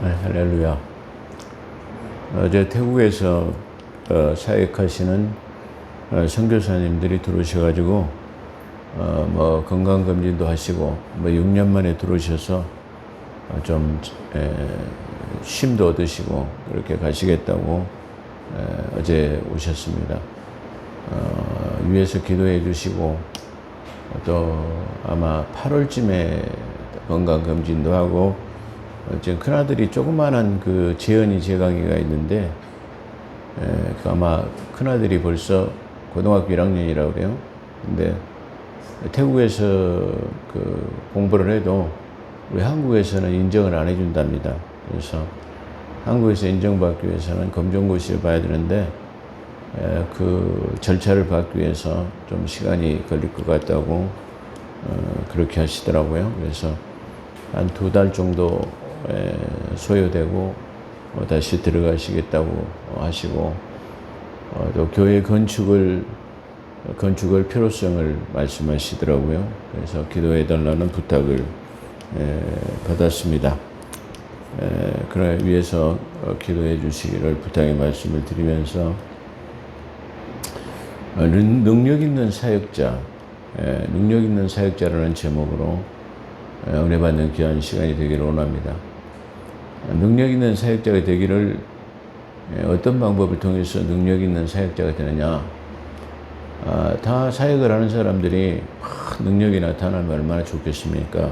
네, 할렐루야. 어제 태국에서 사역하시는 선교사님들이 들어오셔가지고 뭐 건강검진도 하시고 뭐 6년 만에 들어오셔서 좀 쉼도 얻으시고 그렇게 가시겠다고 어제 오셨습니다. 위에서 기도해 주시고 또 아마 8월쯤에 건강검진도 하고 지금 큰아들이 조그만한 그 재현이 재강이가 있는데 아마 큰아들이 벌써 고등학교 1학년이라고 그래요. 근데 태국에서 그 공부를 해도 우리 한국에서는 인정을 안 해준답니다. 그래서 한국에서 인정받기 위해서는 검정고시를 봐야 되는데 그 절차를 받기 위해서 좀 시간이 걸릴 것 같다고 그렇게 하시더라고요. 그래서 한 2달 정도 소요되고 다시 들어가시겠다고 하시고 또 교회 건축을 필요성을 말씀하시더라고요. 그래서 기도해 달라는 부탁을 받았습니다. 그래 위해서 기도해 주시기를 부탁의 말씀을 드리면서 능력 있는 사역자, 능력 있는 사역자라는 제목으로 은혜 받는 귀한 시간이 되기를 원합니다. 능력 있는 사역자가 되기를 어떤 방법을 통해서 능력 있는 사역자가 되느냐? 다 사역을 하는 사람들이 능력이 나타나면 얼마나 좋겠습니까?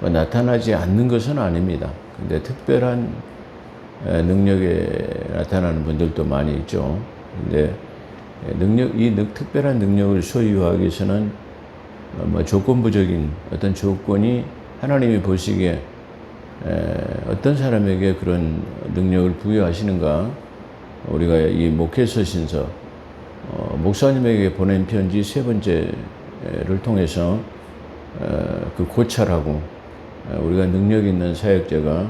나타나지 않는 것은 아닙니다. 근데 특별한 능력에 나타나는 분들도 많이 있죠. 근데 특별한 능력을 소유하기 위해서는 조건부적인 어떤 조건이 하나님이 보시기에 어떤 사람에게 그런 능력을 부여하시는가? 우리가 이 목회서신서 목사님에게 보낸 편지 3번째를 통해서 그 고찰하고 우리가 능력 있는 사역자가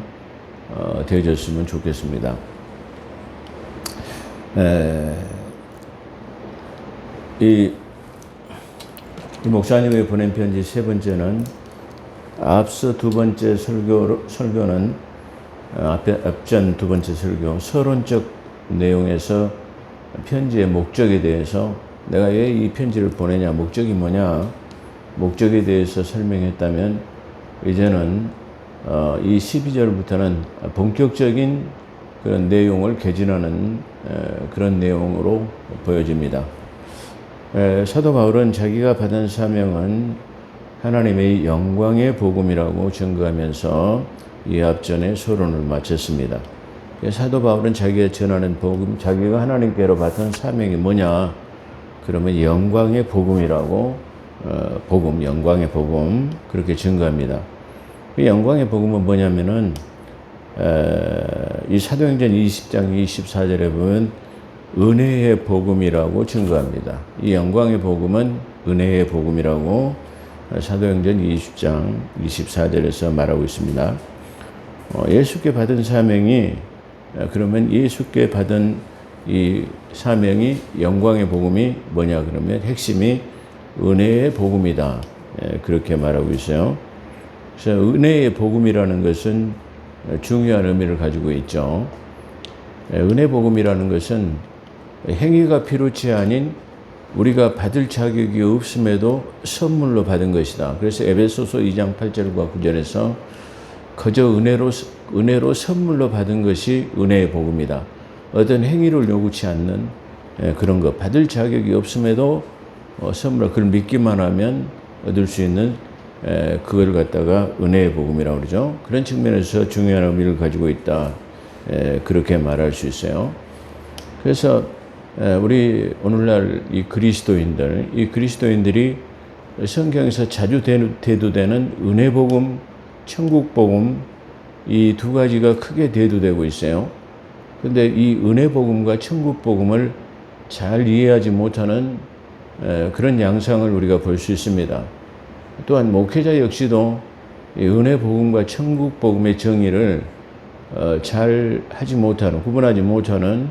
되어졌으면 좋겠습니다. 이 목사님에게 보낸 편지 3번째는 앞서 2번째 설교는 앞전 2번째 설교 서론적 내용에서 편지의 목적에 대해서 내가 왜 이 편지를 보내냐, 목적이 뭐냐, 목적에 대해서 설명했다면 이제는 이 12절부터는 본격적인 그런 내용을 개진하는 그런 내용으로 보여집니다. 사도 바울은 자기가 받은 사명은 하나님의 영광의 복음이라고 증거하면서 이 앞전에 서론을 마쳤습니다. 사도 바울은 자기가 전하는 복음, 자기가 하나님께로 받은 사명이 뭐냐? 그러면 영광의 복음이라고 영광의 복음 그렇게 증거합니다. 그 영광의 복음은 뭐냐면은 이 사도행전 20장 24절에 보면 은혜의 복음이라고 증거합니다. 이 영광의 복음은 은혜의 복음이라고 사도행전 20장 24절에서 말하고 있습니다. 예수께 받은 사명이 그러면 예수께 받은 이 사명이 영광의 복음이 뭐냐 그러면 핵심이 은혜의 복음이다. 그렇게 말하고 있어요. 그래서 은혜의 복음이라는 것은 중요한 의미를 가지고 있죠. 은혜 복음이라는 것은 행위가 필요치 아닌 우리가 받을 자격이 없음에도 선물로 받은 것이다. 그래서 에베소서 2장 8절과 9절에서 그저 은혜로 선물로 받은 것이 은혜의 복음이다. 어떤 행위를 요구치 않는 그런 것, 받을 자격이 없음에도 선물로 그걸 믿기만 하면 얻을 수 있는 그걸 갖다가 은혜의 복음이라고 그러죠. 그런 측면에서 중요한 의미를 가지고 있다. 그렇게 말할 수 있어요. 그래서 우리 오늘날 이 그리스도인들이 성경에서 자주 대두되는 은혜 복음, 천국 복음 이 두 가지가 크게 대두되고 있어요. 근데 이 은혜 복음과 천국 복음을 잘 이해하지 못하는 그런 양상을 우리가 볼 수 있습니다. 또한 목회자 역시도 이 은혜 복음과 천국 복음의 정의를 잘 하지 못하는, 구분하지 못하는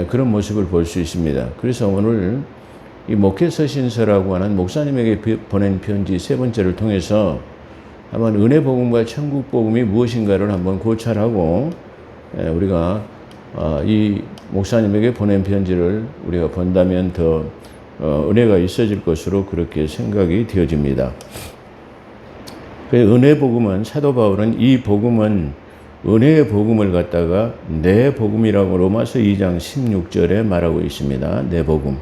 그런 모습을 볼 수 있습니다. 그래서 오늘 이 목회서신서라고 하는 목사님에게 보낸 편지 3번째를 통해서 한번 은혜 복음과 천국 복음이 무엇인가를 한번 고찰하고 우리가 이 목사님에게 보낸 편지를 우리가 본다면 더 은혜가 있어질 것으로 그렇게 생각이 되어집니다. 은혜 복음은 사도 바울은 이 복음은 은혜의 복음을 갖다가 내 복음이라고 로마서 2장 16절에 말하고 있습니다. 내 복음.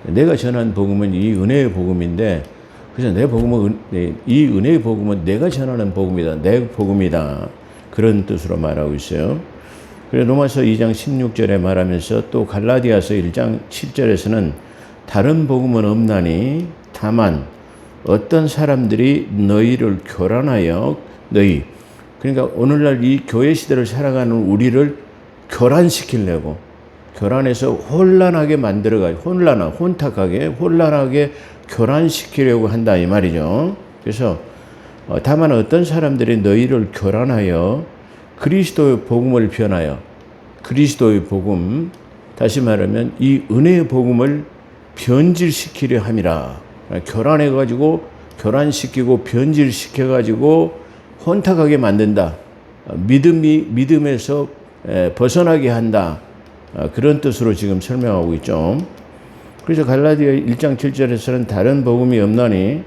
내가 전한 복음은 이 은혜의 복음인데 그래서 내 복음은 이 은혜의 복음은 내가 전하는 복음이다. 내 복음이다. 그런 뜻으로 말하고 있어요. 그래서 로마서 2장 16절에 말하면서 또 갈라디아서 1장 7절에서는 다른 복음은 없나니 다만 어떤 사람들이 너희를 교란하여 너희 그러니까 오늘날 이 교회 시대를 살아가는 우리를 교란시키려고 교란해서 혼란하게 만들어가지고 혼란하게 교란시키려고 한다 이 말이죠. 그래서 다만 어떤 사람들이 너희를 교란하여 그리스도의 복음을 변하여 그리스도의 복음 다시 말하면 이 은혜의 복음을 변질시키려 함이라. 교란해가지고 교란시키고 변질시켜가지고 혼탁하게 만든다. 믿음에서 벗어나게 한다. 그런 뜻으로 지금 설명하고 있죠. 그래서 갈라디아 1장 7절에서는 다른 복음이 없나니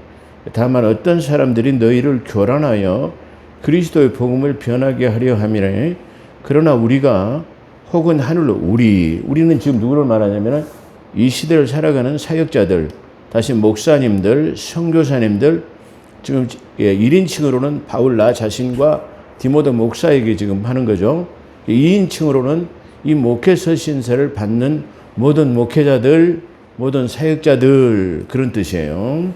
다만 어떤 사람들이 너희를 교란하여 그리스도의 복음을 변하게 하려 함이라. 그러나 우리가 혹은 하늘로 우리는 지금 누구를 말하냐면 이 시대를 살아가는 사역자들 다시 목사님들 선교사님들 지금 1인칭으로는 바울 나 자신과 디모데 목사에게 지금 하는 거죠. 2인칭으로는 이 목회 서신서를 받는 모든 목회자들 모든 사역자들 그런 뜻이에요.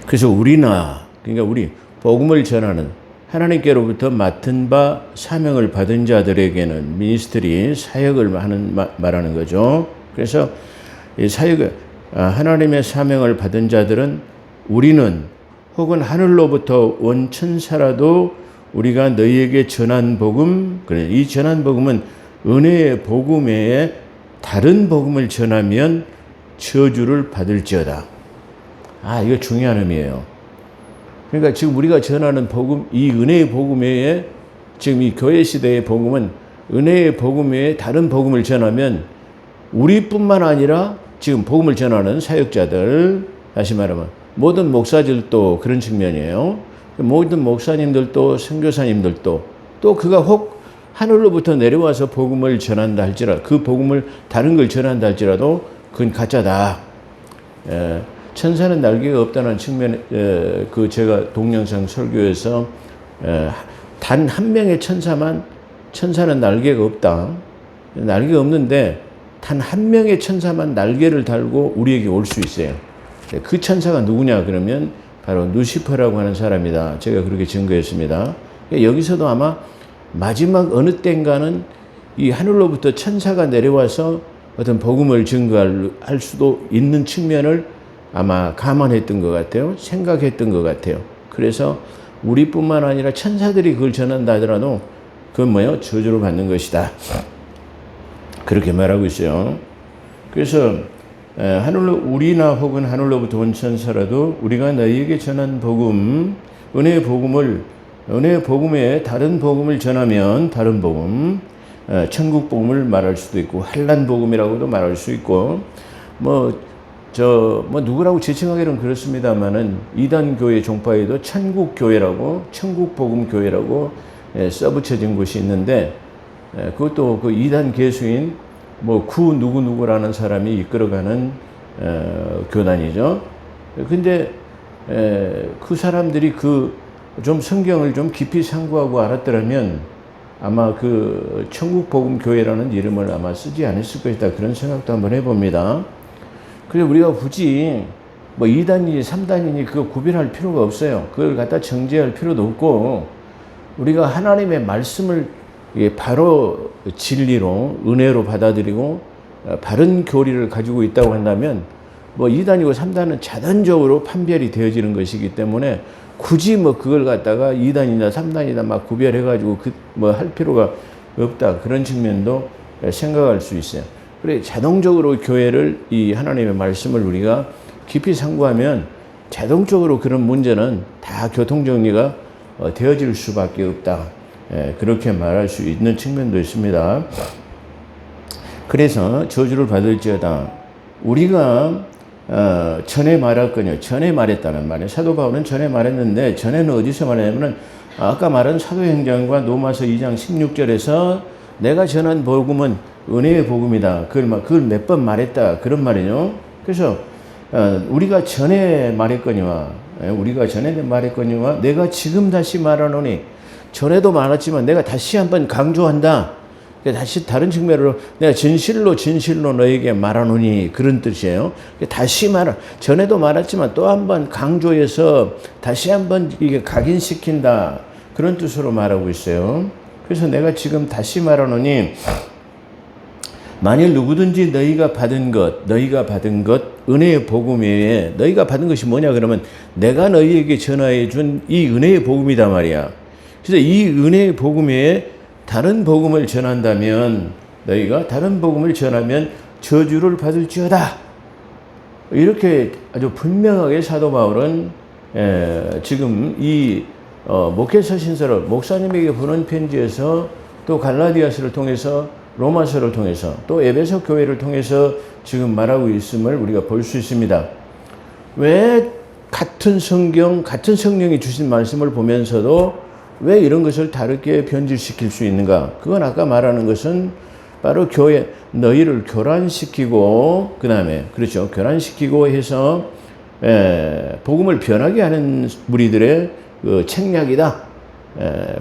그래서 그러니까 우리 복음을 전하는 하나님께로부터 맡은 바 사명을 받은 자들에게는 미니스트리 사역을 말하는 거죠. 그래서 이 하나님의 사명을 받은 자들은 우리는 혹은 하늘로부터 온 천사라도 우리가 너희에게 전한 복음, 그래 이 전한 복음은 은혜의 복음 외에 다른 복음을 전하면 저주를 받을지어다. 이거 중요한 의미예요. 그러니까 지금 우리가 전하는 복음, 이 은혜의 복음 외에 지금 이 교회 시대의 복음은 은혜의 복음 외에 다른 복음을 전하면 우리뿐만 아니라 지금 복음을 전하는 사역자들, 다시 말하면 모든 목사들도 그런 측면이에요. 모든 목사님들도 선교사님들도 또 그가 혹 하늘로부터 내려와서 복음을 전한다 할지라도 그 복음을 다른 걸 전한다 할지라도 그건 가짜다. 천사는 날개가 없다는 측면에 그 제가 동영상 설교에서 단 한 명의 천사는 날개가 없다. 날개가 없는데 단 한 명의 천사만 날개를 달고 우리에게 올 수 있어요. 그 천사가 누구냐 그러면 바로 루시퍼라고 하는 사람이다. 제가 그렇게 증거했습니다. 여기서도 아마 마지막 어느 때인가는 이 하늘로부터 천사가 내려와서 어떤 복음을 증거할 수도 있는 측면을 아마 감안했던 것 같아요. 생각했던 것 같아요. 그래서 우리뿐만 아니라 천사들이 그걸 전한다 하더라도 그건 뭐예요? 저주를 받는 것이다. 그렇게 말하고 있어요. 그래서 우리나 혹은 하늘로부터 온 천사라도 우리가 너희에게 전한 복음, 은혜의 복음에 다른 복음을 전하면 다른 복음, 천국 복음을 말할 수도 있고 환난 복음이라고도 말할 수 있고 누구라고 지칭하기는 그렇습니다만은 이단 교회 종파에도 천국 교회라고 천국 복음 교회라고 써붙여진 곳이 있는데 그것도 그 이단 개수인 구 누구라는 사람이 이끌어가는 교단이죠. 근데 그 사람들이 좀 성경을 좀 깊이 상고하고 알았더라면 아마 그 천국 복음 교회라는 이름을 아마 쓰지 않았을 것이다. 그런 생각도 한번 해봅니다. 그래서 우리가 굳이 2단이니 3단이니 그거 구별할 필요가 없어요. 그걸 갖다 정죄할 필요도 없고 우리가 하나님의 말씀을 바로 진리로 은혜로 받아들이고 바른 교리를 가지고 있다고 한다면 2단이고 3단은 자연적으로 판별이 되어지는 것이기 때문에 굳이 그걸 갖다가 2단이나 3단이나 막 구별해가지고 할 필요가 없다. 그런 측면도 생각할 수 있어요. 그래 자동적으로 교회를 이 하나님의 말씀을 우리가 깊이 상고하면 자동적으로 그런 문제는 다 교통정리가 되어질 수밖에 없다. 그렇게 말할 수 있는 측면도 있습니다. 그래서 저주를 받을지어다. 우리가 전에 말했거든요. 전에 말했다는 말이에요. 사도 바울은 전에 말했는데 전에는 어디서 말했냐면 아까 말한 사도행전과 로마서 2장 16절에서 내가 전한 복음은 은혜의 복음이다. 그걸 몇 번 말했다. 그런 말이에요. 그래서 우리가 전에 말했거니와 내가 지금 다시 말하노니 전에도 말했지만 내가 다시 한번 강조한다. 다시 다른 측면으로 내가 진실로 너에게 말하노니 그런 뜻이에요. 다시 전에도 말했지만 또 한번 강조해서 다시 한번 이게 각인시킨다. 그런 뜻으로 말하고 있어요. 그래서 내가 지금 다시 말하노니 만일 누구든지 너희가 받은 것 은혜의 복음 외에 너희가 받은 것이 뭐냐 그러면 내가 너희에게 전하여 준 이 은혜의 복음이다 말이야. 그래서 이 은혜의 복음 외에 다른 복음을 전한다면 너희가 다른 복음을 전하면 저주를 받을지어다. 이렇게 아주 분명하게 사도 바울은 지금 이 목회서신서를 목사님에게 보낸 편지에서 또 갈라디아서를 통해서 로마서를 통해서 또 에베소 교회를 통해서 지금 말하고 있음을 우리가 볼 수 있습니다. 왜 같은 성경, 같은 성령이 주신 말씀을 보면서도 왜 이런 것을 다르게 변질시킬 수 있는가? 그건 아까 말하는 것은 바로 교회, 너희를 교란시키고, 그 다음에, 그렇죠. 교란시키고 해서, 복음을 변하게 하는 무리들의 그 책략이다.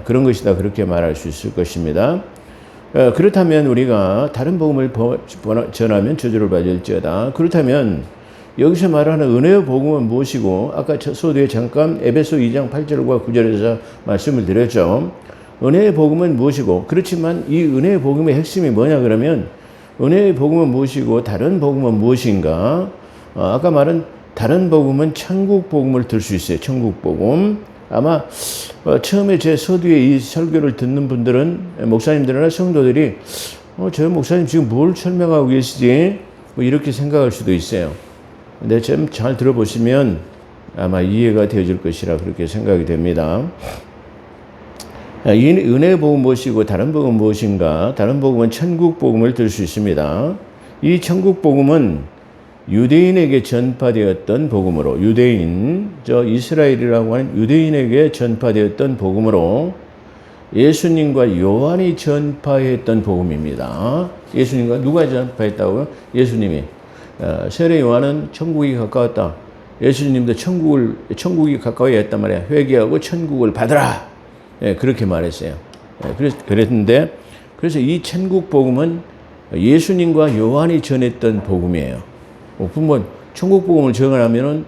그런 것이다. 그렇게 말할 수 있을 것입니다. 그렇다면 우리가 다른 복음을 전하면 저주를 받을지어다. 그렇다면 여기서 말하는 은혜의 복음은 무엇이고 아까 서두에 잠깐 에베소 2장 8절과 9절에서 말씀을 드렸죠. 은혜의 복음은 무엇이고 그렇지만 이 은혜의 복음의 핵심이 뭐냐 그러면 은혜의 복음은 무엇이고 다른 복음은 무엇인가? 아까 말한 다른 복음은 천국 복음을 들 수 있어요. 천국 복음. 아마 처음에 제 서두에 이 설교를 듣는 분들은 목사님들이나 성도들이 저 목사님 지금 뭘 설명하고 계시지? 뭐 이렇게 생각할 수도 있어요. 근데 좀 잘 들어보시면 아마 이해가 되어질 것이라 그렇게 생각이 됩니다. 이 은혜의 복음 무엇이고 다른 복음은 무엇인가? 다른 복음은 천국 복음을 들 수 있습니다. 이 천국 복음은 유대인에게 전파되었던 복음으로 이스라엘이라고 하는 유대인에게 전파되었던 복음으로 예수님과 요한이 전파했던 복음입니다. 예수님과 누가 전파했다고요? 예수님이. 세례 요한은 천국이 가까웠다. 예수님도 천국이 가까이 했단 말이야. 회개하고 천국을 받으라. 그렇게 말했어요. 그랬는데, 그래서 이 천국 복음은 예수님과 요한이 전했던 복음이에요. 천국 복음을 전하면은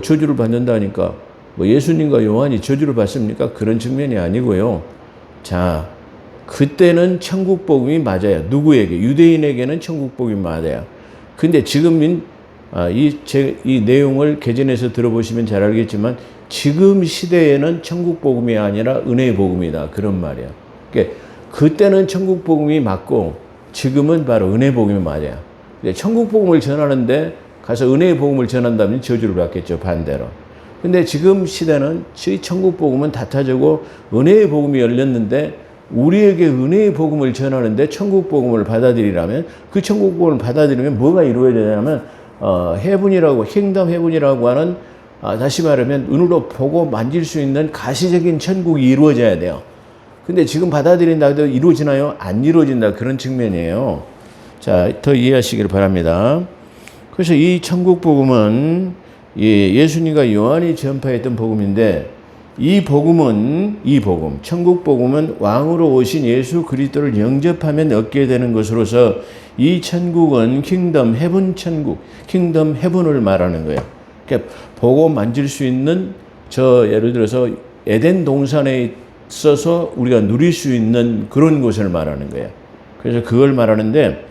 저주를 받는다니까 예수님과 요한이 저주를 받습니까? 그런 측면이 아니고요. 자, 그때는 천국 복음이 맞아요. 누구에게? 유대인에게는 천국 복음이 맞아요. 근데 지금 이 내용을 개전해서 들어보시면 잘 알겠지만 지금 시대에는 천국 복음이 아니라 은혜의 복음이다. 그런 말이야. 그러니까 그때는 천국 복음이 맞고 지금은 바로 은혜 복음이 맞아요. 천국 복음을 전하는데 가서 은혜의 복음을 전한다면 저주를 받겠죠. 반대로. 근데 지금 시대는 천국 복음은 닫혀지고 은혜의 복음이 열렸는데 우리에게 은혜의 복음을 전하는데 천국 복음을 받아들이라면 그 천국 복음을 받아들이면 뭐가 이루어지냐면 킹덤 헤븐이라고 하는 다시 말하면 눈으로 보고 만질 수 있는 가시적인 천국이 이루어져야 돼요. 근데 지금 받아들인다고 해도 이루어지나요? 안 이루어진다. 그런 측면이에요. 자, 더 이해하시길 바랍니다. 그래서 이 천국 복음은 예수님과 요한이 전파했던 복음인데 이 복음, 천국 복음은 왕으로 오신 예수 그리스도를 영접하면 얻게 되는 것으로서 이 천국은 킹덤 헤븐 천국, 킹덤 헤븐을 말하는 거예요. 그러니까 보고 만질 수 있는 예를 들어서 에덴 동산에 있어서 우리가 누릴 수 있는 그런 곳을 말하는 거예요. 그래서 그걸 말하는데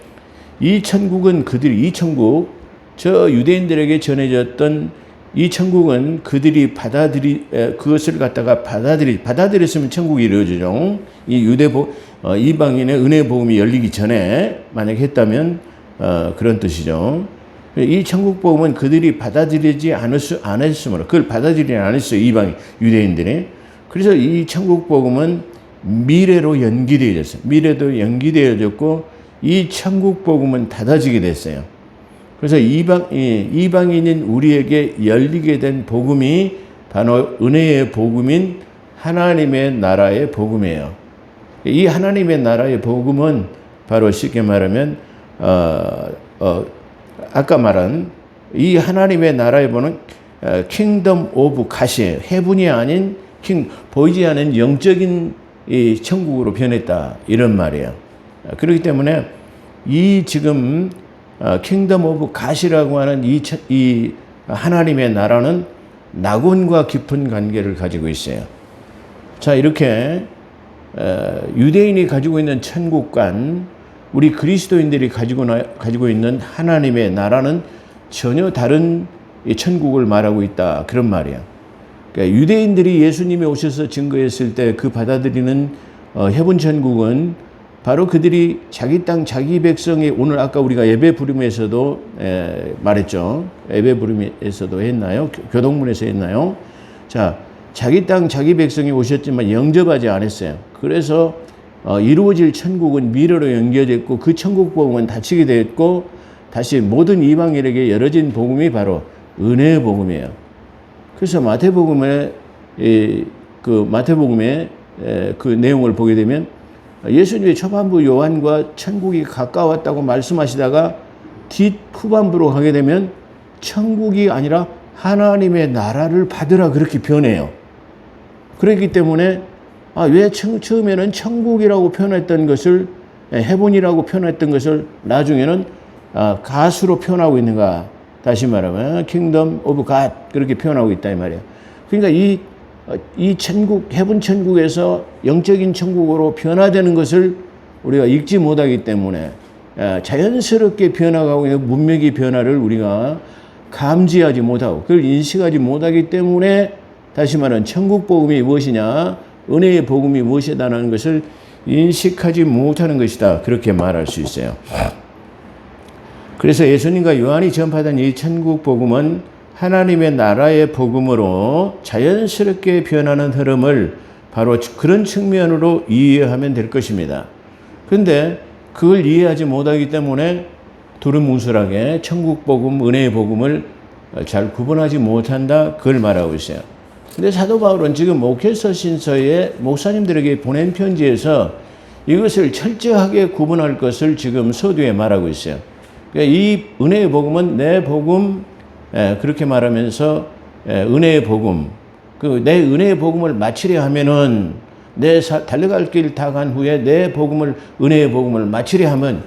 이 천국은 이 천국, 유대인들에게 전해졌던 이 천국은 그들이 그것을 갖다가 받아들였으면 천국이 이루어지죠. 이방인의 은혜 복음이 열리기 전에 만약 했다면 그런 뜻이죠. 이 천국 복음은 그들이 받아들이지 않았으므로 그걸 받아들이지 않았어요. 이방 유대인들이. 그래서 이 천국 복음은 미래로 연기되어졌어요. 미래도 연기되어졌고 이 천국 복음은 닫아지게 됐어요. 그래서 이방인인 우리에게 열리게 된 복음이 바로 은혜의 복음인 하나님의 나라의 복음이에요. 이 하나님의 나라의 복음은 바로 쉽게 말하면 아까 말한 이 하나님의 나라의 복음은 킹덤 오브 갓이에요. 해분이 아닌 보이지 않은 영적인 이 천국으로 변했다 이런 말이에요. 그렇기 때문에 이 지금 킹덤 오브 갓이라고 하는 이 하나님의 나라는 낙원과 깊은 관계를 가지고 있어요. 자, 이렇게 유대인이 가지고 있는 천국관, 우리 그리스도인들이 가지고 있는 하나님의 나라는 전혀 다른 천국을 말하고 있다 그런 말이에요. 그러니까 유대인들이 예수님이 오셔서 증거했을 때 그 받아들이는 해분 천국은 바로 그들이 자기 땅 자기 백성이 오늘 아까 우리가 예배 부름에서도 말했죠. 예배 부름에서도 했나요? 교동문에서 했나요? 자, 자기 땅 자기 백성이 오셨지만 영접하지 않았어요. 그래서 이루어질 천국은 미래로 연결됐고 그 천국 복음은 닫히게 됐고 다시 모든 이방인에게 열어진 복음이 바로 은혜의 복음이에요. 그래서 마태복음의 그 내용을 보게 되면 예수님의 초반부 요한과 천국이 가까웠다고 말씀하시다가 후반부로 가게 되면 천국이 아니라 하나님의 나라를 받으라 그렇게 변해요. 그렇기 때문에 왜 처음에는 천국이라고 표현했던 것을 해본이라고 표현했던 것을 나중에는 갓으로 표현하고 있는가? 다시 말하면 킹덤 오브 갓 그렇게 표현하고 있다 이 말이에요. 그러니까 이 천국, 해분 천국에서 영적인 천국으로 변화되는 것을 우리가 읽지 못하기 때문에 자연스럽게 변화가고 있는 문맥의 변화를 우리가 감지하지 못하고 그걸 인식하지 못하기 때문에 다시 말하면 천국 복음이 무엇이냐, 은혜의 복음이 무엇이다라는 것을 인식하지 못하는 것이다. 그렇게 말할 수 있어요. 그래서 예수님과 요한이 전파된 이 천국 복음은 하나님의 나라의 복음으로 자연스럽게 변하는 흐름을 바로 그런 측면으로 이해하면 될 것입니다. 그런데 그걸 이해하지 못하기 때문에 두루뭉술하게 천국 복음, 은혜의 복음을 잘 구분하지 못한다. 그걸 말하고 있어요. 근데 사도 바울은 지금 목회서 신서에 목사님들에게 보낸 편지에서 이것을 철저하게 구분할 것을 지금 서두에 말하고 있어요. 그러니까 이 은혜의 복음은 내 복음, 그렇게 말하면서 은혜의 복음, 내 은혜의 복음을 마치려 하면은 내 달려갈 길 다 간 후에 내 복음을, 은혜의 복음을 마치려 하면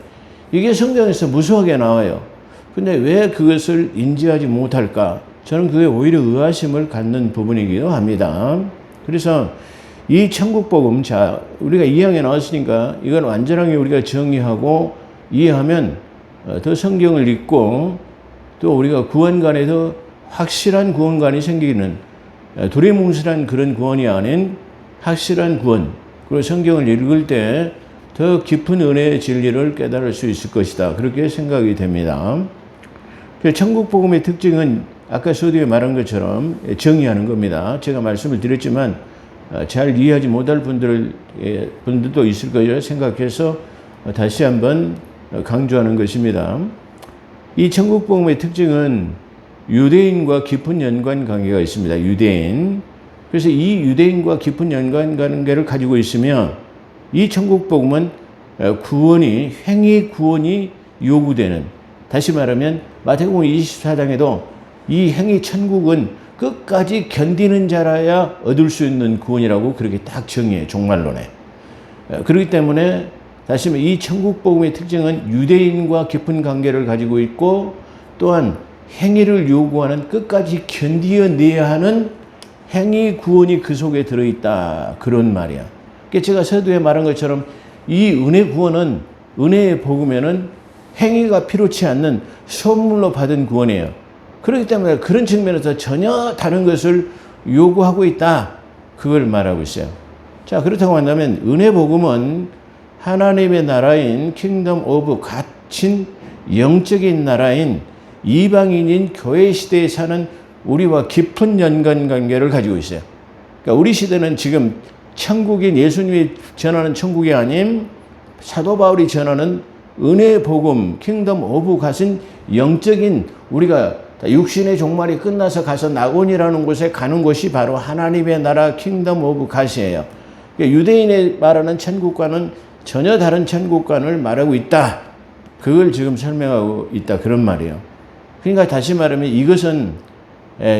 이게 성경에서 무수하게 나와요. 근데 왜 그것을 인지하지 못할까? 저는 그게 오히려 의아심을 갖는 부분이기도 합니다. 그래서 이 천국 복음, 자, 우리가 2항에 나왔으니까 이건 완전하게 우리가 정리하고 이해하면 더 성경을 읽고 또 우리가 구원관에 더 확실한 구원관이 생기는 두리뭉술한 그런 구원이 아닌 확실한 구원, 그리고 성경을 읽을 때 더 깊은 은혜의 진리를 깨달을 수 있을 것이다. 그렇게 생각이 됩니다. 천국 복음의 특징은 아까 서두에 말한 것처럼 정의하는 겁니다. 제가 말씀을 드렸지만 잘 이해하지 못할 분들도 있을 거라 생각해서 다시 한번 강조하는 것입니다. 이 천국 복음의 특징은 유대인과 깊은 연관 관계가 있습니다. 유대인. 그래서 이 유대인과 깊은 연관 관계를 가지고 있으며 이 천국 복음은 행위 구원이 요구되는, 다시 말하면 마태복음 24장에도 이 행위 천국은 끝까지 견디는 자라야 얻을 수 있는 구원이라고 그렇게 딱 정의해요. 종말론에. 그렇기 때문에 다시 말하면 이 천국 복음의 특징은 유대인과 깊은 관계를 가지고 있고 또한 행위를 요구하는 끝까지 견디어내야 하는 행위 구원이 그 속에 들어있다. 그런 말이야. 그러니까 제가 서두에 말한 것처럼 이 은혜 구원은, 은혜의 복음에는 행위가 필요치 않는 선물로 받은 구원이에요. 그렇기 때문에 그런 측면에서 전혀 다른 것을 요구하고 있다. 그걸 말하고 있어요. 자, 그렇다고 한다면 은혜 복음은 하나님의 나라인 킹덤 오브 갓인 영적인 나라인 이방인인 교회 시대에 사는 우리와 깊은 연관관계를 가지고 있어요. 그러니까 우리 시대는 지금 천국인 예수님이 전하는 천국이 아닌 사도 바울이 전하는 은혜의 복음, 킹덤 오브 갓은 영적인 우리가 육신의 종말이 끝나서 가서 낙원이라는 곳에 가는 곳이 바로 하나님의 나라 킹덤 오브 갓이에요. 그러니까 유대인의 말하는 천국과는 전혀 다른 천국관을 말하고 있다. 그걸 지금 설명하고 있다. 그런 말이에요. 그러니까 다시 말하면 이것은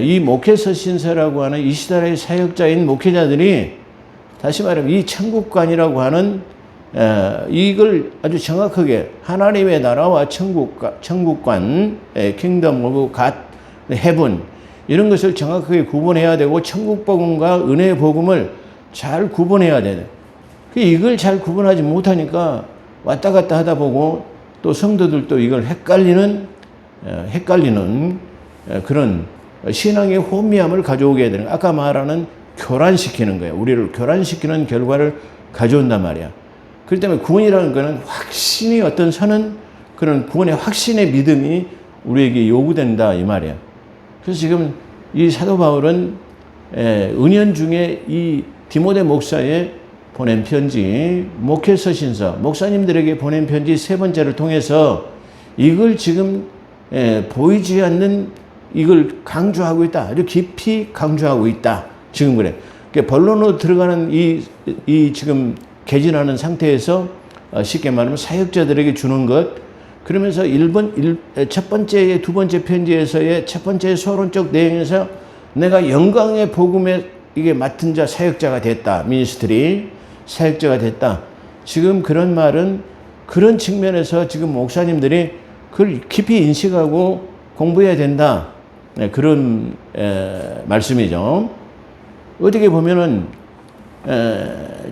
이 목회서 신서라고 하는 이 시대의 사역자인 목회자들이 다시 말하면 이 천국관이라고 하는 이걸 아주 정확하게 하나님의 나라와 천국관, 킹덤 오브 갓, 헤븐 이런 것을 정확하게 구분해야 되고 천국 복음과 은혜의 복음을 잘 구분해야 되네. 이걸 잘 구분하지 못하니까 왔다 갔다 하다 보고 또 성도들도 이걸 헷갈리는 그런 신앙의 혼미함을 가져오게 되는 거예요. 아까 말하는 교란시키는 거예요. 우리를 교란시키는 결과를 가져온단 말이야. 그렇기 때문에 구원이라는 것은 확신이 어떤 서는 그런 구원의 확신의 믿음이 우리에게 요구된다 이 말이야. 그래서 지금 이 사도 바울은 은연 중에 이 디모데 목사의 보낸 편지, 목회서 신서, 목사님들에게 보낸 편지 세 번째를 통해서 이걸 지금 보이지 않는 이걸 강조하고 있다. 아주 깊이 강조하고 있다. 지금 그래. 그러니까 본론으로 들어가는 이 지금 개진하는 상태에서 쉽게 말하면 사역자들에게 주는 것, 그러면서 첫 번째, 두 번째 편지에서의 첫 번째 서론적 내용에서 내가 영광의 복음에 이게 맡은 자 사역자가 됐다. 미니스트리 사역자가 됐다. 지금 그런 말은 그런 측면에서 지금 목사님들이 그걸 깊이 인식하고 공부해야 된다. 그런 말씀이죠. 어떻게 보면은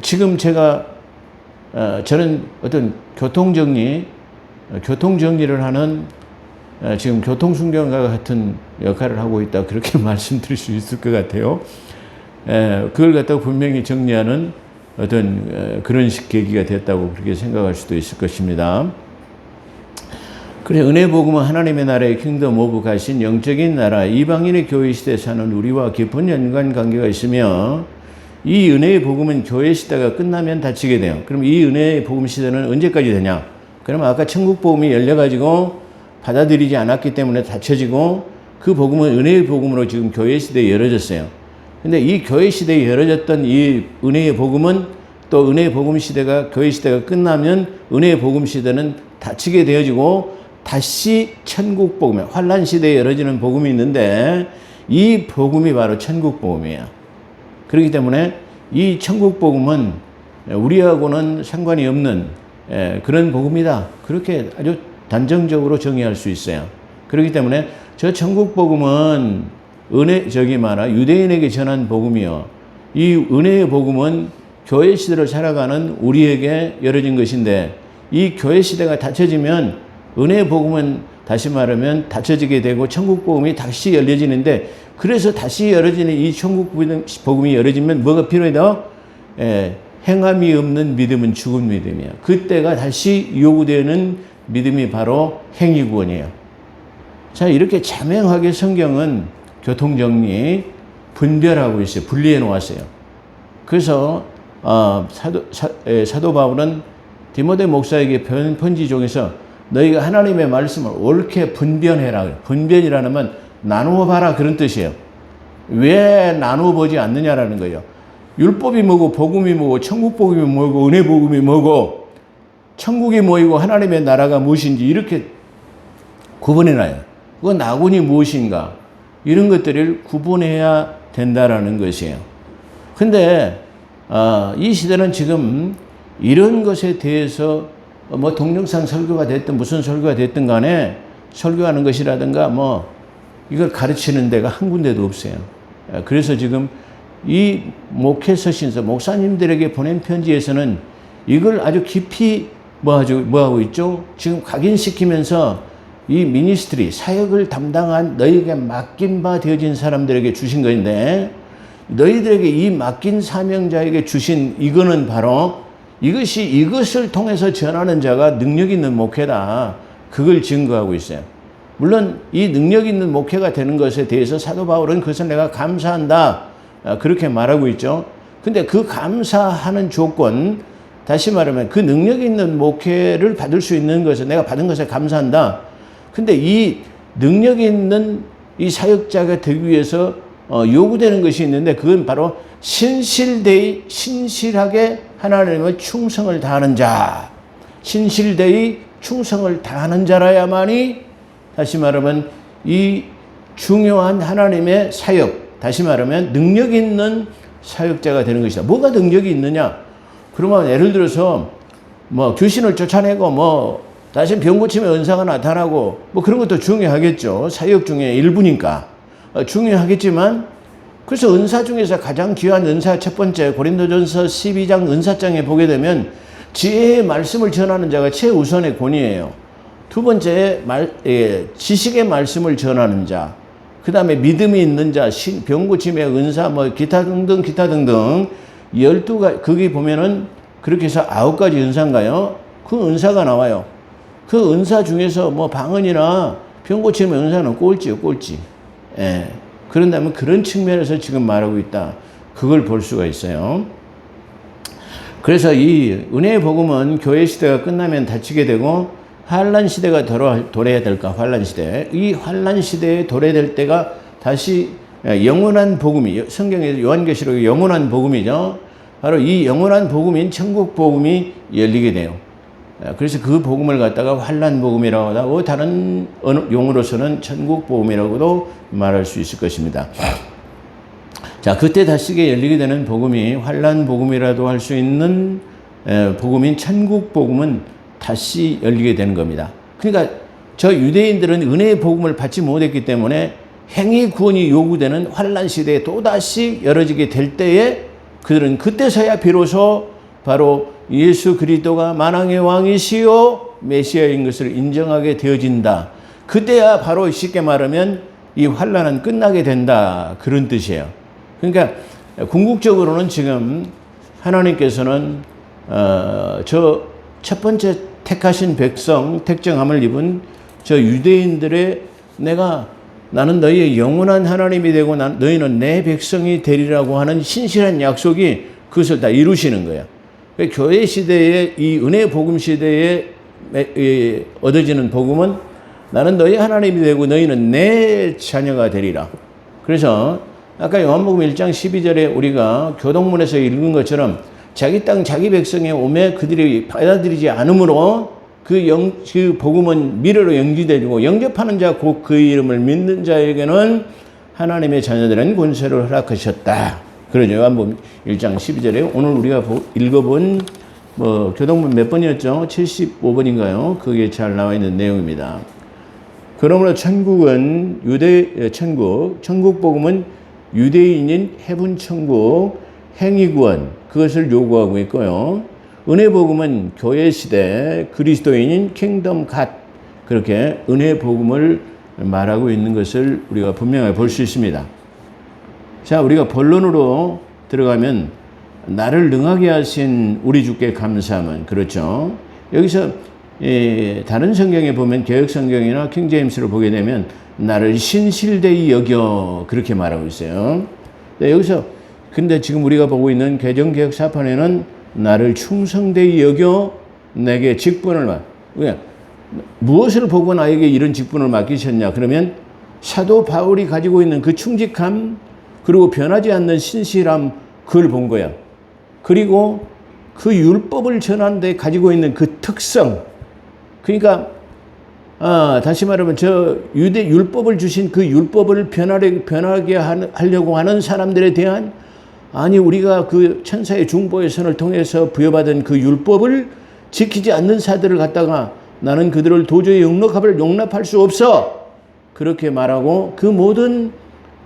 지금 저는 어떤 교통정리를 하는 지금 교통순경과 같은 역할을 하고 있다. 그렇게 말씀드릴 수 있을 것 같아요. 그걸 갖다가 분명히 정리하는 어떤 그런 식 계기가 됐다고 그렇게 생각할 수도 있을 것입니다. 그래, 은혜 복음은 하나님의 나라의 킹덤 오브 가신 영적인 나라, 이방인의 교회 시대에 사는 우리와 깊은 연관 관계가 있으며 이 은혜의 복음은 교회 시대가 끝나면 닫히게 돼요. 그럼 이 은혜의 복음 시대는 언제까지 되냐? 그러면 아까 천국 복음이 열려가지고 받아들이지 않았기 때문에 닫혀지고 그 복음은 은혜의 복음으로 지금 교회 시대에 열어졌어요. 근데 이 교회 시대에 열어졌던 이 은혜의 복음은 또 은혜의 복음 시대가 교회 시대가 끝나면 은혜의 복음 시대는 닫히게 되어지고 다시 천국 복음, 환란 시대에 열어지는 복음이 있는데 이 복음이 바로 천국 복음이에요. 그렇기 때문에 이 천국 복음은 우리하고는 상관이 없는 그런 복음이다. 그렇게 아주 단정적으로 정의할 수 있어요. 그렇기 때문에 저 천국 복음은 유대인에게 전한 복음이요. 이 은혜의 복음은 교회 시대를 살아가는 우리에게 열어진 것인데 이 교회 시대가 닫혀지면 은혜의 복음은 다시 말하면 닫혀지게 되고 천국 복음이 다시 열려지는데 그래서 다시 열어지는 이 천국 복음이 열어지면 뭐가 필요하다? 행함이 없는 믿음은 죽은 믿음이에요. 그때가 다시 요구되는 믿음이 바로 행위구원이에요. 자, 이렇게 자명하게 성경은 교통정리 분별하고 있어요. 분리해 놓았어요. 그래서 사도 바울은 디모데 목사에게 편지 중에서 너희가 하나님의 말씀을 옳게 분별해라. 분별이라는 건 나누어 봐라 그런 뜻이에요. 왜 나누어 보지 않느냐라는 거예요. 율법이 뭐고 복음이 뭐고 천국 복음이 뭐고 은혜 복음이 뭐고 천국이 뭐이고 하나님의 나라가 무엇인지 이렇게 구분해놔요. 그건 낙원이 무엇인가 이런 것들을 구분해야 된다라는 것이에요. 근데 이 시대는 지금 이런 것에 대해서 뭐 동영상 설교가 됐든 무슨 설교가 됐든 간에 설교하는 것이라든가 뭐 이걸 가르치는 데가 한 군데도 없어요. 그래서 지금 이 목회서 신서 목사님들에게 보낸 편지에서는 이걸 아주 깊이 뭐하고 있죠? 지금 각인시키면서 이 미니스트리 사역을 담당한 너희에게 맡긴 바 되어진 사람들에게 주신 것인데 너희들에게 이 맡긴 사명자에게 주신 이거는 바로 이것을 통해서 전하는 자가 능력 있는 목회다. 그걸 증거하고 있어요. 물론 이 능력 있는 목회가 되는 것에 대해서 사도 바울은 그것을 내가 감사한다. 그렇게 말하고 있죠. 근데 그 감사하는 조건, 다시 말하면 그 능력 있는 목회를 받을 수 있는 것을 내가 받은 것에 감사한다. 근데 이 능력 있는 이 사역자가 되기 위해서 요구되는 것이 있는데 그건 바로 신실하게 하나님의 충성을 다하는 자. 신실되이 충성을 다하는 자라야만이 다시 말하면 이 중요한 하나님의 사역, 다시 말하면 능력 있는 사역자가 되는 것이다. 뭐가 능력이 있느냐? 그러면 예를 들어서 뭐 귀신을 쫓아내고 다시 병 고침의 은사가 나타나고 그런 것도 중요하겠죠. 사역 중에 일부니까 중요하겠지만, 그래서 은사 중에서 가장 귀한 은사 첫 번째 고린도전서 12장 은사장에 보게 되면 지혜의 말씀을 전하는 자가 최우선의 권위예요. 두 번째 지식의 말씀을 전하는 자, 그 다음에 믿음이 있는 자, 병 고침의 은사, 기타 등등 12가, 거기 보면은 그렇게 해서 9가지 은사인가요? 그 은사가 나와요. 그 은사 중에서 방언이나 병 고침의 은사는 꼴찌요, 꼴찌. 예. 그런다면 그런 측면에서 지금 말하고 있다. 그걸 볼 수가 있어요. 그래서 이 은혜의 복음은 교회 시대가 끝나면 닫히게 되고 환란 시대가 도래해야 될까? 환란 시대. 이 환란 시대에 도래될 때가 다시 영원한 복음이, 성경에서 요한계시록의 영원한 복음이죠. 바로 이 영원한 복음인 천국 복음이 열리게 돼요. 그래서 그 복음을 갖다가 환란 복음이라고 하고 다른 용어로서는 천국 복음이라고도 말할 수 있을 것입니다. 자, 그때 다시게 열리게 되는 복음이 환란 복음이라도 할 수 있는 복음인 천국 복음은 다시 열리게 되는 겁니다. 그러니까 저 유대인들은 은혜의 복음을 받지 못했기 때문에 행위 구원이 요구되는 환란 시대에 또다시 열어지게 될 때에 그들은 그때서야 비로소 바로 예수 그리스도가 만왕의 왕이시요 메시아인 것을 인정하게 되어진다. 그때야 바로 쉽게 말하면 이 환란은 끝나게 된다. 그런 뜻이에요. 그러니까 궁극적으로는 지금 하나님께서는 저 첫 번째 택하신 백성, 택정함을 입은 저 유대인들의 나는 너희의 영원한 하나님이 되고 너희는 내 백성이 되리라고 하는 신실한 약속이 그것을 다 이루시는 거야. 교회 시대에 이 은혜 복음 시대에 얻어지는 복음은 나는 너희 하나님이 되고 너희는 내 자녀가 되리라. 그래서 아까 요한복음 1장 12절에 우리가 교동문에서 읽은 것처럼 자기 땅 자기 백성의 오매 그들이 받아들이지 않으므로 그 복음은 미래로 연기되고 영접하는 자 곧 그 이름을 믿는 자에게는 하나님의 자녀들은 권세를 허락하셨다. 그러죠. 요한복음 1장 12절에 오늘 우리가 읽어본 교동문 몇 번이었죠? 75번인가요? 그게 잘 나와 있는 내용입니다. 그러므로 천국은 천국 복음은 유대인인 해분 천국 행위구원 그것을 요구하고 있고요. 은혜 복음은 교회 시대 그리스도인인 킹덤 갓 그렇게 은혜 복음을 말하고 있는 것을 우리가 분명히 볼 수 있습니다. 자, 우리가 본론으로 들어가면 나를 능하게 하신 우리 주께 감사함은 그렇죠. 여기서 다른 성경에 보면 개혁 성경이나 킹제임스를 보게 되면 나를 신실되이 여겨 그렇게 말하고 있어요. 여기서 근데 지금 우리가 보고 있는 개정개혁 사판에는 나를 충성되이 여겨 내게 직분을 무엇을 보고 나에게 이런 직분을 맡기셨냐? 그러면 사도 바울이 가지고 있는 그 충직함 그리고 변하지 않는 신실함 그걸 본 거야. 그리고 그 율법을 전하는 데 가지고 있는 그 특성. 그러니까 다시 말하면 저 유대 율법을 주신 그 율법을 변하게 하려고 하는 사람들에 대한 우리가 그 천사의 중보의 선을 통해서 부여받은 그 율법을 지키지 않는 자들을 갖다가 나는 그들을 도저히 용납할 수 없어. 그렇게 말하고 그 모든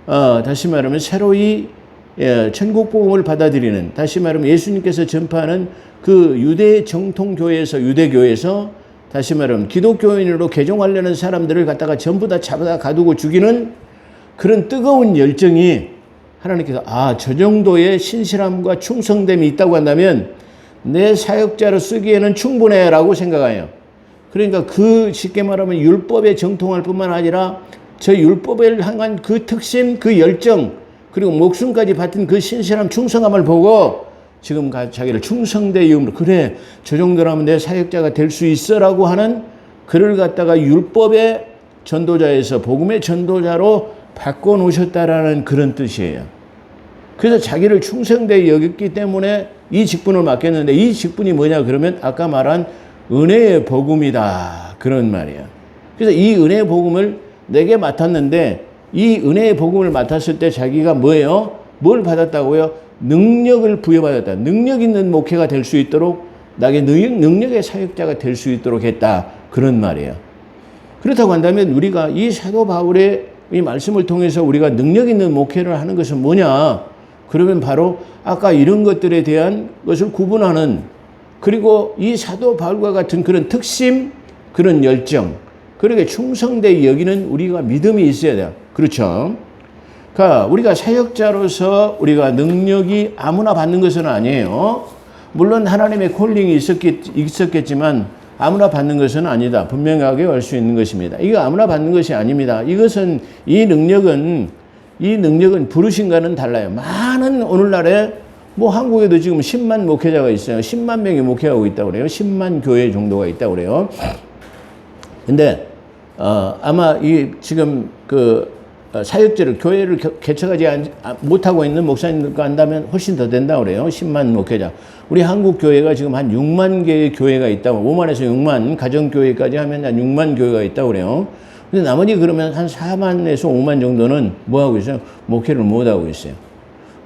다시 말하면 새로이 천국 복음을 받아들이는 다시 말하면 예수님께서 전파하는 그 유대 정통교회에서 유대교회에서 다시 말하면 기독교인으로 개종하려는 사람들을 갖다가 전부 다 잡아다 가두고 죽이는 그런 뜨거운 열정이 하나님께서 저 정도의 신실함과 충성됨이 있다고 한다면 내 사역자로 쓰기에는 충분해 라고 생각해요. 그러니까 그 쉽게 말하면 율법에 정통할 뿐만 아니라 저 율법을 향한 그 특심, 그 열정, 그리고 목숨까지 바친 그 신실함, 충성함을 보고 지금 자기를 충성되 여김으로 그래 저 정도라면 내 사역자가 될 수 있어라고 하는 그를 갖다가 율법의 전도자에서 복음의 전도자로 바꿔놓으셨다라는 그런 뜻이에요. 그래서 자기를 충성되게 여겼기 때문에 이 직분을 맡겼는데 이 직분이 뭐냐 그러면 아까 말한 은혜의 복음이다 그런 말이에요. 그래서 이 은혜의 복음을 내게 맡았는데 이 은혜의 복음을 맡았을 때 자기가 뭐예요? 뭘 받았다고요? 능력을 부여받았다. 능력 있는 목회가 될 수 있도록 나에게 능력의 사역자가 될 수 있도록 했다. 그런 말이에요. 그렇다고 한다면 우리가 이 사도 바울의 이 말씀을 통해서 우리가 능력 있는 목회를 하는 것은 뭐냐? 그러면 바로 아까 이런 것들에 대한 것을 구분하는 그리고 이 사도 바울과 같은 그런 특심, 그런 열정, 그렇게 충성되게 여기는 우리가 믿음이 있어야 돼요. 그렇죠? 그러니까 우리가 사역자로서 우리가 능력이 아무나 받는 것은 아니에요. 물론 하나님의 콜링이 있었겠지만 아무나 받는 것은 아니다. 분명하게 알 수 있는 것입니다. 이거 아무나 받는 것이 아닙니다. 이것은 이 능력은 부르심과는 달라요. 많은 오늘날에 뭐 한국에도 지금 10만 목회자가 있어요. 10만 명이 목회하고 있다고 그래요. 10만 교회 정도가 있다고 그래요. 근데 아마 이 지금 그 사역자를 교회를 개척하지 못하고 있는 목사님들과 한다면 훨씬 더 된다고 그래요. 10만 목회자. 우리 한국 교회가 지금 한 6만 개의 교회가 있다고 5만에서 6만 가정교회까지 하면 한 6만 교회가 있다고 그래요. 근데 나머지 그러면 한 4만에서 5만 정도는 뭐 하고 있어요? 목회를 못 하고 있어요.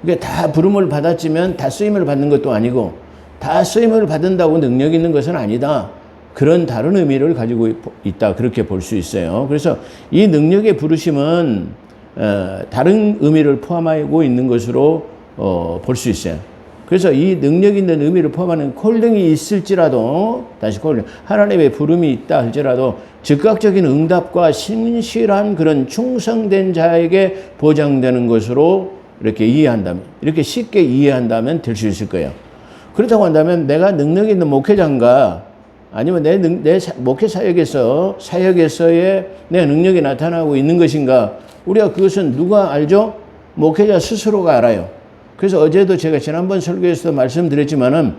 그게 다 부름을 받았지만 다 쓰임을 받는 것도 아니고 다 쓰임을 받는다고 능력 있는 것은 아니다. 그런 다른 의미를 가지고 있다. 그렇게 볼 수 있어요. 그래서 이 능력의 부르심은 다른 의미를 포함하고 있는 것으로 볼 수 있어요. 그래서 이 능력 있는 의미를 포함하는 콜링이 있을지라도 다시 콜링 하나님의 부름이 있다 할지라도 즉각적인 응답과 신실한 그런 충성된 자에게 보장되는 것으로 이렇게 이해한다면 이렇게 쉽게 이해한다면 될 수 있을 거예요. 그렇다고 한다면 내가 능력 있는 목회자인가 아니면 내 목회 사역에서의 내 능력이 나타나고 있는 것인가? 우리가 그것은 누가 알죠? 목회자 스스로가 알아요. 그래서 어제도 제가 지난번 설교에서도 말씀드렸지만은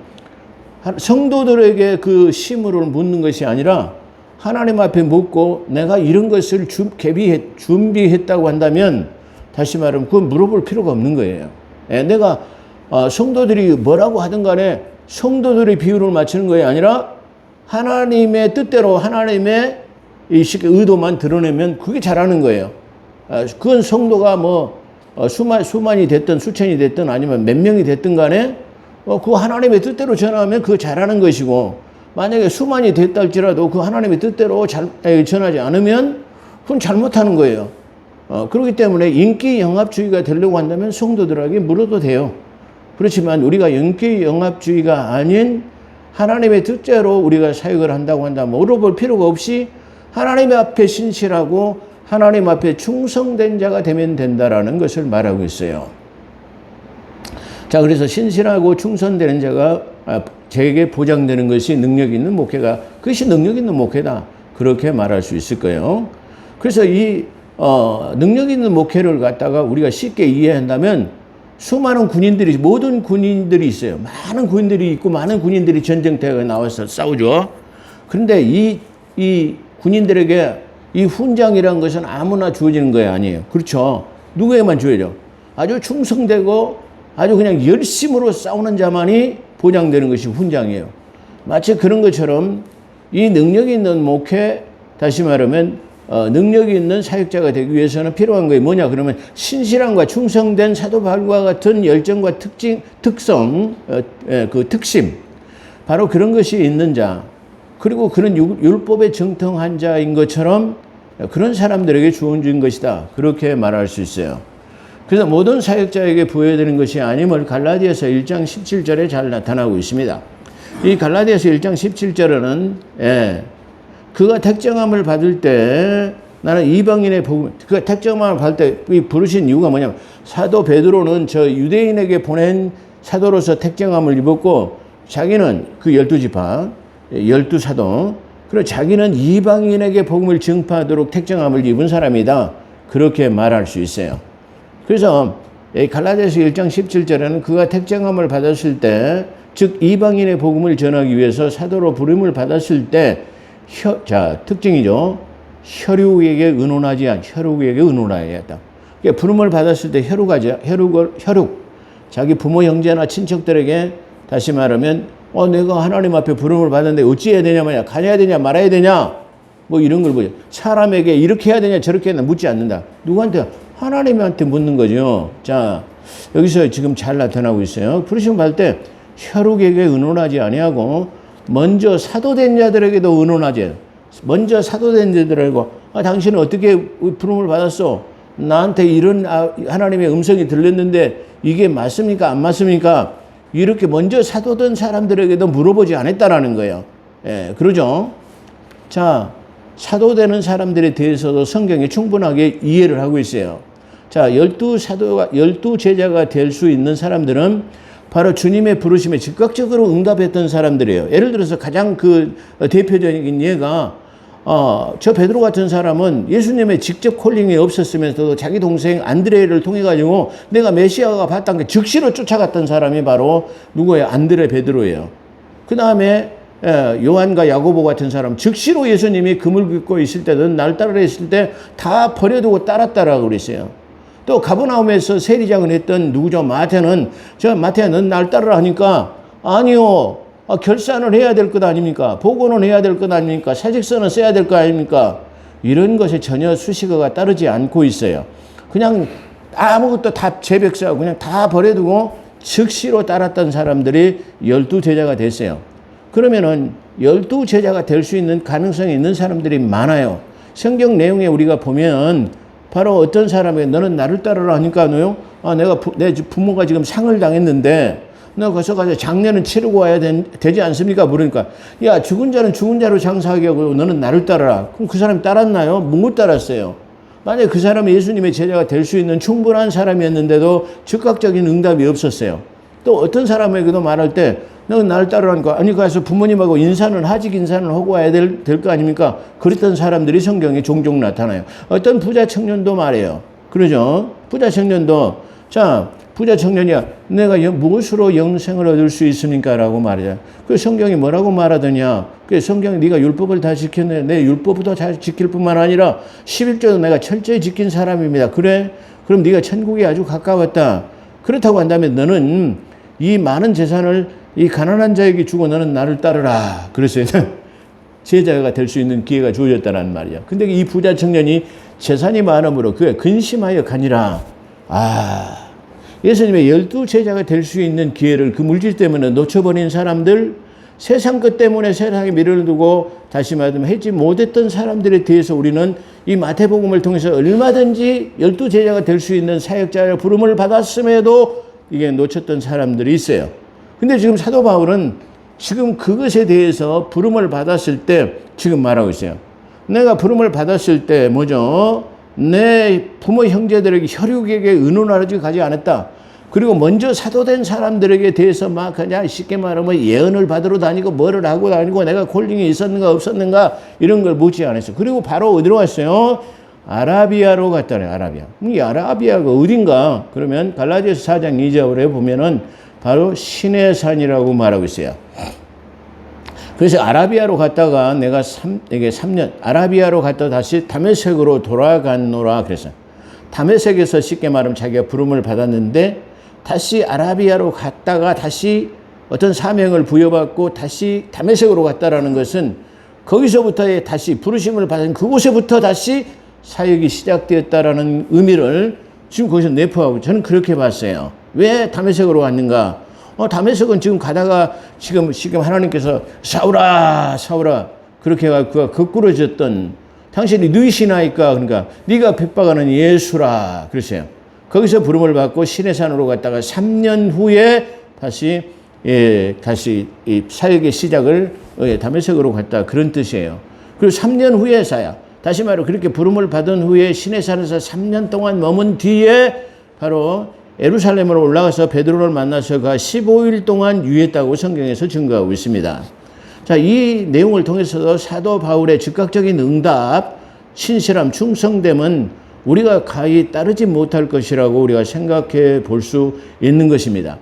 성도들에게 그 심의를 묻는 것이 아니라 하나님 앞에 묻고 내가 이런 것을 준비했다고 한다면 다시 말하면 그건 물어볼 필요가 없는 거예요. 내가 성도들이 뭐라고 하든 간에 성도들의 비율을 맞추는 것이 아니라 하나님의 뜻대로 하나님의 의도만 드러내면 그게 잘하는 거예요. 그건 성도가 뭐 수만이 됐든 수천이 됐든 아니면 몇 명이 됐든 간에 그 하나님의 뜻대로 전하면 그거 잘하는 것이고 만약에 수만이 됐다 할지라도 그 하나님의 뜻대로 전하지 않으면 그건 잘못하는 거예요. 그렇기 때문에 인기 영합주의가 되려고 한다면 성도들에게 물어도 돼요. 그렇지만 우리가 인기 영합주의가 아닌 하나님의 뜻대로 우리가 사역을 한다고 한다면 물어볼 필요가 없이 하나님 앞에 신실하고 하나님 앞에 충성된 자가 되면 된다라는 것을 말하고 있어요. 자, 그래서 신실하고 충성되는 자가 제게 보장되는 것이 능력 있는 목회가 그것이 능력 있는 목회다. 그렇게 말할 수 있을 거예요. 그래서 이 능력 있는 목회를 갖다가 우리가 쉽게 이해한다면 수많은 군인들이 모든 군인들이 있어요. 많은 군인들이 있고 많은 군인들이 전쟁터에 나와서 싸우죠. 그런데 이 군인들에게 이 훈장이라는 것은 아무나 주어지는 거 아니에요. 그렇죠. 누구에게만 주어져? 아주 충성되고 아주 그냥 열심으로 싸우는 자만이 보장되는 것이 훈장이에요. 마치 그런 것처럼 이 능력이 있는 목회, 다시 말하면 능력이 있는 사역자가 되기 위해서는 필요한 게 뭐냐 그러면 신실함과 충성된 사도 바울과 같은 열정과 특성, 그 특심 바로 그런 것이 있는 자 그리고 그런 율법에 정통한 자인 것처럼 그런 사람들에게 주어진 것이다. 그렇게 말할 수 있어요. 그래서 모든 사역자에게 부여되는 것이 아님을 갈라디아서 1장 17절에 잘 나타나고 있습니다. 이 갈라디아서 1장 17절에는 그가 택정함을 받을 때 나는 이방인의 복음, 그가 택정함을 받을 때 부르신 이유가 뭐냐면 사도 베드로는 저 유대인에게 보낸 사도로서 택정함을 입었고 자기는 그 12지파, 12사도 그리고 자기는 이방인에게 복음을 증파하도록 택정함을 입은 사람이다. 그렇게 말할 수 있어요. 그래서 갈라디아서 1장 17절에는 그가 택정함을 받았을 때, 즉 이방인의 복음을 전하기 위해서 사도로 부름을 받았을 때, 특징이죠. 혈육에게 의논하지 않, 혈육에게 의논하여야 했다. 그러니까 부름을 받았을 때 혈육, 자기 부모 형제나 친척들에게 다시 말하면 내가 하나님 앞에 부름을 받았는데 어찌 해야 되냐 말이야. 가야 되냐 말아야 되냐 뭐 이런 걸 보죠. 사람에게 이렇게 해야 되냐 저렇게 해야 되냐 묻지 않는다. 누구한테? 하나님한테 묻는 거죠. 자, 여기서 지금 잘 나타나고 있어요. 부르심 받을 때 혈육에게 의논하지 아니하고 먼저 사도된 자들에게도 의논하지. 먼저 사도된 자들에게 당신은 어떻게 부름을 받았어? 나한테 이런 하나님의 음성이 들렸는데 이게 맞습니까? 안 맞습니까? 이렇게 먼저 사도된 사람들에게도 물어보지 않았다라는 거예요. 예, 그러죠? 자, 사도되는 사람들에 대해서도 성경이 충분하게 이해를 하고 있어요. 자, 12 제자가 될 수 있는 사람들은 바로 주님의 부르심에 즉각적으로 응답했던 사람들이에요. 예를 들어서 가장 그 대표적인 예가 저 베드로 같은 사람은 예수님의 직접 콜링이 없었으면서도 자기 동생 안드레를 통해 가지고 내가 메시아가 봤다는 게 즉시로 쫓아갔던 사람이 바로 누구예요? 안드레 베드로예요. 그 다음에 요한과 야고보 같은 사람 즉시로 예수님이 그물 긋고 있을 때든 날 따르라 했을 때 다 버려두고 따랐다라고 그랬어요. 또 가버나움에서 세리장을 했던 누구죠? 마태야 넌 날 따르라 하니까 아니요. 결산을 해야 될 것 아닙니까? 보고는 해야 될 것 아닙니까? 사직서는 써야 될 것 아닙니까? 이런 것에 전혀 수식어가 따르지 않고 있어요. 그냥 아무것도 다 제백사하고 그냥 다 버려두고 즉시로 따랐던 사람들이 12제자가 됐어요. 그러면은 12제자가 될 수 있는 가능성이 있는 사람들이 많아요. 성경 내용에 우리가 보면 바로 어떤 사람에게 너는 나를 따르라 하니까 너요? 내 부모가 지금 상을 당했는데 너 가서 장례는 치르고 와야 되지 않습니까? 물으니까 야 죽은 자는 죽은 자로 장사하게 하고 너는 나를 따르라. 그럼 그 사람이 따랐나요? 못 따랐어요. 만약에 그 사람이 예수님의 제자가 될 수 있는 충분한 사람이었는데도 즉각적인 응답이 없었어요. 또 어떤 사람에게도 말할 때 너는 나를 따르라니까 아니 가서 부모님하고 하직 인사는 하고 와야 될 거 아닙니까? 그랬던 사람들이 성경에 종종 나타나요. 어떤 부자 청년도 말해요. 그러죠? 부자 청년도 부자 청년이야 내가 무엇으로 영생을 얻을 수 있습니까? 라고 말이야. 그 성경이 뭐라고 말하더냐? 그 성경이 네가 율법을 다 지켰네. 내 율법도 잘 지킬 뿐만 아니라 11조도 내가 철저히 지킨 사람입니다. 그래? 그럼 네가 천국에 아주 가까웠다. 그렇다고 한다면 너는 이 많은 재산을 이 가난한 자에게 주고 너는 나를 따르라. 그랬어요. 제자가 될 수 있는 기회가 주어졌다는 말이야. 근데 이 부자 청년이 재산이 많음으로 그에 근심하여 가니라. 예수님의 12제자가 될 수 있는 기회를 그 물질 때문에 놓쳐버린 사람들, 세상 것 때문에 세상에 미련을 두고 다시 말하면 하지 못했던 사람들에 대해서 우리는 이 마태복음을 통해서 얼마든지 12제자가 될 수 있는 사역자의 부름을 받았음에도 이게 놓쳤던 사람들이 있어요. 근데 지금 사도 바울은 지금 그것에 대해서 부름을 받았을 때 지금 말하고 있어요. 내가 부름을 받았을 때 뭐죠? 내 부모 형제들에게 혈육에게 의논하지 가지 않았다. 그리고 먼저 사도된 사람들에게 대해서 막 그냥 쉽게 말하면 예언을 받으러 다니고 뭐를 하고 다니고 내가 콜링이 있었는가 없었는가 이런 걸 묻지 않았어요. 그리고 바로 어디로 갔어요? 아라비아로 갔다네. 아라비아. 이 아라비아가 어딘가? 그러면 갈라디아서 4장 2절에 보면은 바로 신의 산이라고 말하고 있어요. 그래서 아라비아로 갔다가 내가 3년 아라비아로 갔다 다시 다메섹으로 돌아갔노라 그랬어요. 다메섹에서 쉽게 말하면 자기가 부름을 받았는데 다시 아라비아로 갔다가 다시 어떤 사명을 부여받고 다시 다메섹으로 갔다라는 것은 거기서부터 다시 부르심을 받은 그곳에부터 다시 사역이 시작되었다라는 의미를 지금 거기서 내포하고 저는 그렇게 봤어요. 왜 다메섹으로 갔는가? 다메섹은 지금 가다가 지금 하나님께서 사울아 그렇게 해가 그가 거꾸로졌던 당신이 누이시나이까 그러니까 네가 뵙박하는 예수라 그랬어요. 거기서 부름을 받고 시내산으로 갔다가 3년 후에 다시 이 사역의 시작을 다메섹으로 갔다 그런 뜻이에요. 그리고 3년 후에 다시 말해 그렇게 부름을 받은 후에 시내산에서 3년 동안 머문 뒤에 바로 예루살렘으로 올라가서 베드로를 만나서 가 15일 동안 유했다고 성경에서 증거하고 있습니다. 자, 이 내용을 통해서도 사도 바울의 즉각적인 응답, 신실함, 충성됨은 우리가 가히 따르지 못할 것이라고 우리가 생각해 볼 수 있는 것입니다.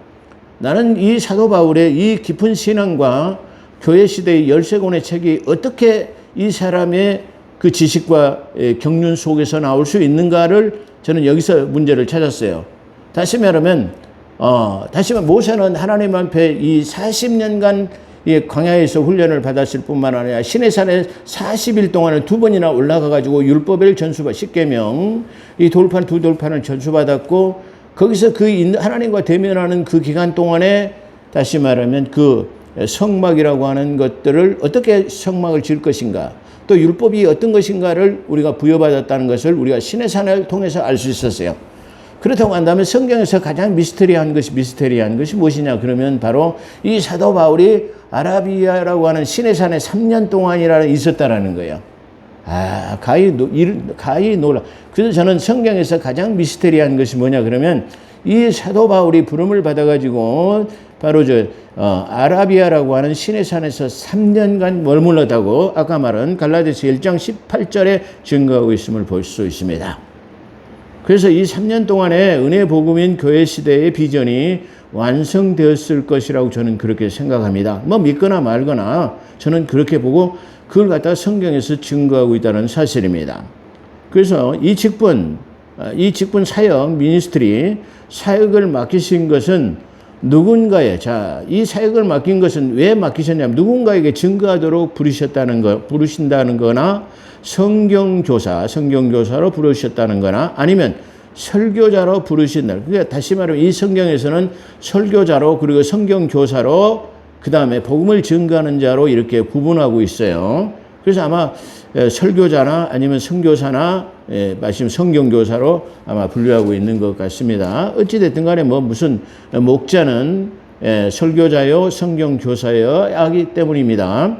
나는 이 사도 바울의 이 깊은 신앙과 교회 시대의 13권의 책이 어떻게 이 사람의 그 지식과 경륜 속에서 나올 수 있는가를 저는 여기서 문제를 찾았어요. 다시 말하면 모세는 하나님 앞에 이 40년간 이 광야에서 훈련을 받았을 뿐만 아니라 시내산에 40일 동안을 2번이나 올라가 가지고 율법을 전수받 10계명 이 돌판 2돌판을 전수받았고 거기서 그 하나님과 대면하는 그 기간 동안에 다시 말하면 그 성막이라고 하는 것들을 어떻게 성막을 지을 것인가 또 율법이 어떤 것인가를 우리가 부여받았다는 것을 우리가 시내산을 통해서 알 수 있었어요. 그렇다고 한다면 성경에서 가장 미스테리한 것이 무엇이냐 그러면 바로 이 사도 바울이 아라비아라고 하는 시내산에 3년 동안이나 있었다라는 거예요. 가히 놀라. 그래서 저는 성경에서 가장 미스테리한 것이 뭐냐 그러면 이 사도 바울이 부름을 받아가지고 바로 아라비아라고 하는 시내산에서 3년간 머물렀다고 아까 말한 갈라디아서 1장 18절에 증거하고 있음을 볼 수 있습니다. 그래서 이 3년 동안에 은혜 복음인 교회 시대의 비전이 완성되었을 것이라고 저는 그렇게 생각합니다. 뭐 믿거나 말거나 저는 그렇게 보고 그걸 갖다가 성경에서 증거하고 있다는 사실입니다. 그래서 이 직분 사역, 미니스트리, 사역을 맡기신 것은 이 사역을 맡긴 것은 왜 맡기셨냐면 누군가에게 증거하도록 부르신다는 거나 성경교사로 부르셨다는 거나 아니면 설교자로 부르신다. 그러니까 다시 말하면 이 성경에서는 설교자로 그리고 성경교사로 그 다음에 복음을 증거하는 자로 이렇게 구분하고 있어요. 그래서 아마 설교자나 아니면 선교사나 말씀 성경교사로 아마 분류하고 있는 것 같습니다. 어찌됐든 간에 무슨 목자는 설교자요 성경교사요 하기 때문입니다.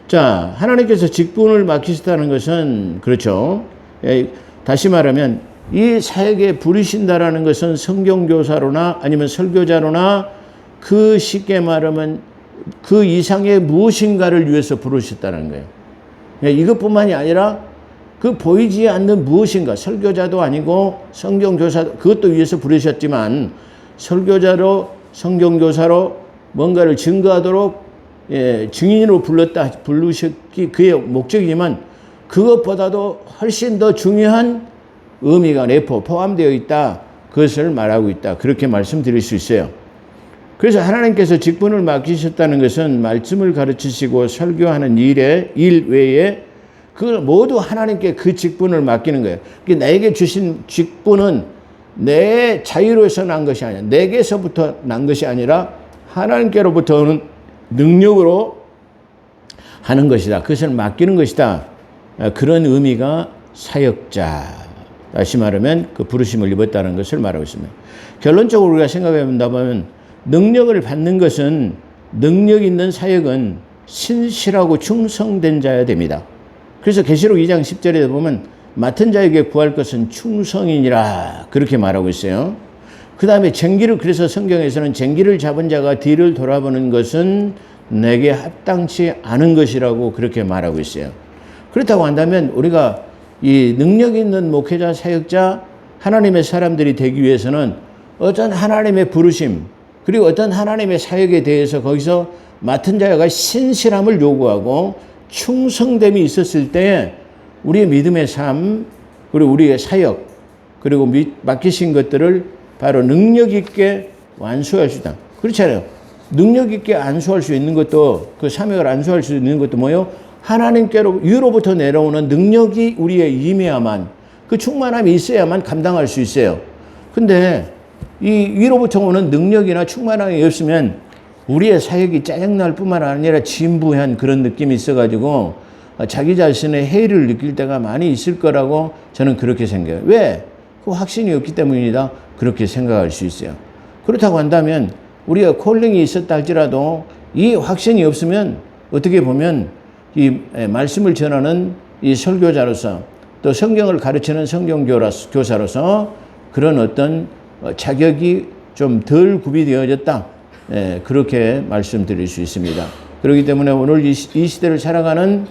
자, 하나님께서 직분을 맡기셨다는 것은 그렇죠. 다시 말하면 이 사역에 부르신다라는 것은 성경교사로나 아니면 설교자로나 그 쉽게 말하면 그 이상의 무엇인가를 위해서 부르셨다는 거예요. 이것뿐만이 아니라 그 보이지 않는 무엇인가 설교자도 아니고 성경교사도 그것도 위해서 부르셨지만 설교자로 성경교사로 뭔가를 증거하도록 증인으로 부르셨기 그의 목적이지만 그것보다도 훨씬 더 중요한 의미가 포함되어 있다. 그것을 말하고 있다. 그렇게 말씀드릴 수 있어요. 그래서 하나님께서 직분을 맡기셨다는 것은 말씀을 가르치시고 설교하는 일 외에 그걸 모두 하나님께 그 직분을 맡기는 거예요. 나에게 주신 직분은 내 자유로서 난 것이 아니라 내게서부터 난 것이 아니라 하나님께로부터 오는 능력으로 하는 것이다. 그것을 맡기는 것이다. 그런 의미가 사역자. 다시 말하면 그 부르심을 입었다는 것을 말하고 있습니다. 결론적으로 우리가 생각해 본다면 능력을 받는 것은 능력 있는 사역은 신실하고 충성된 자여야 됩니다. 그래서 계시록 2장 10절에 보면 맡은 자에게 구할 것은 충성이니라 그렇게 말하고 있어요. 그 다음에 그래서 성경에서는 쟁기를 잡은 자가 뒤를 돌아보는 것은 내게 합당치 않은 것이라고 그렇게 말하고 있어요. 그렇다고 한다면 우리가 이 능력 있는 목회자, 사역자, 하나님의 사람들이 되기 위해서는 어떤 하나님의 부르심 그리고 어떤 하나님의 사역에 대해서 거기서 맡은 자가 신실함을 요구하고 충성됨이 있었을 때 우리의 믿음의 삶 그리고 우리의 사역 그리고 맡기신 것들을 바로 능력 있게 완수할 수 있다. 그렇잖아요. 능력 있게 안수할 수 있는 것도 그 사명을 안수할 수 있는 것도 뭐예요? 하나님께로 위로부터 내려오는 능력이 우리에 임해야만 그 충만함이 있어야만 감당할 수 있어요. 근데 이 위로부터 오는 능력이나 충만함이 없으면 우리의 사역이 짜증날 뿐만 아니라 진부한 그런 느낌이 있어가지고 자기 자신의 해이를 느낄 때가 많이 있을 거라고 저는 그렇게 생각해요. 왜? 그 확신이 없기 때문이다. 그렇게 생각할 수 있어요. 그렇다고 한다면 우리가 콜링이 있었다 할지라도 이 확신이 없으면 어떻게 보면 이 말씀을 전하는 이 설교자로서 또 성경을 가르치는 성경교사로서 그런 어떤 자격이 좀 덜 구비되어졌다. 그렇게 말씀드릴 수 있습니다. 그렇기 때문에 오늘 이 시대를 살아가는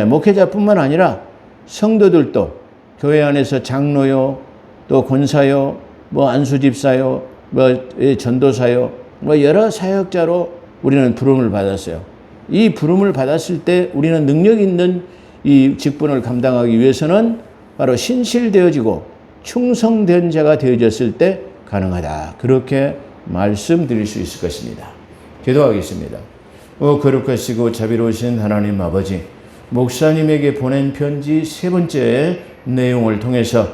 목회자뿐만 아니라 성도들도 교회 안에서 장로요, 또 권사요, 뭐 안수집사요, 뭐 전도사요, 뭐 여러 사역자로 우리는 부름을 받았어요. 이 부름을 받았을 때 우리는 능력 있는 이 직분을 감당하기 위해서는 바로 신실되어지고 충성된 자가 되어졌을 때 가능하다. 그렇게 말씀드릴 수 있을 것입니다. 기도하겠습니다. 거룩하시고 자비로우신 하나님 아버지, 목사님에게 보낸 편지 세 번째 내용을 통해서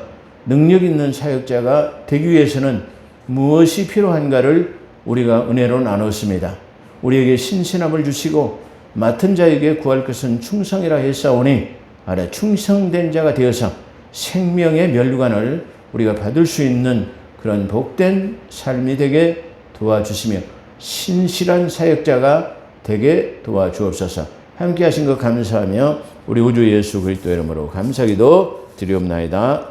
능력 있는 사역자가 되기 위해서는 무엇이 필요한가를 우리가 은혜로 나눴습니다. 우리에게 신실함을 주시고 맡은 자에게 구할 것은 충성이라 했사오니 아래 충성된 자가 되어서 생명의 면류관을 우리가 받을 수 있는 그런 복된 삶이 되게 도와주시며 신실한 사역자가 되게 도와주옵소서. 함께 하신 것 감사하며 우리 우주 예수 그리스도 이름으로 감사기도 드리옵나이다.